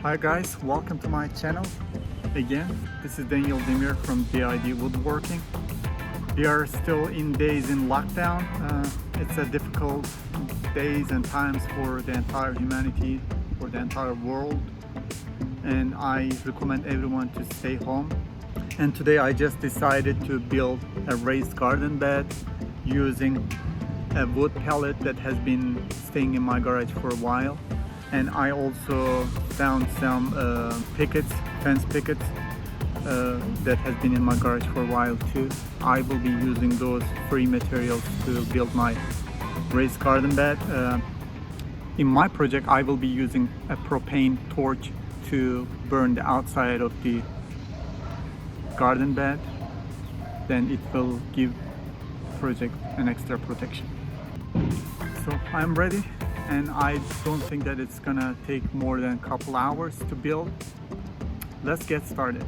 Hi guys, welcome to my channel. Again, this is Daniel Demir from WoodI Woodworking. We are still in days in lockdown. It's a difficult days and times for the entire humanity, for the entire world. And I recommend everyone to stay home. And today I just decided to build a raised garden bed using a wood pallet that has been staying in my garage for a while. And I also found some pickets, fence pickets that has been in my garage for a while too. I will be using those free materials to build my raised garden bed. In my project I will be using a propane torch to burn the outside of the garden bed. Then it will give project an extra protection. So I'm ready. And I don't think that it's gonna take more than a couple hours to build. Let's get started.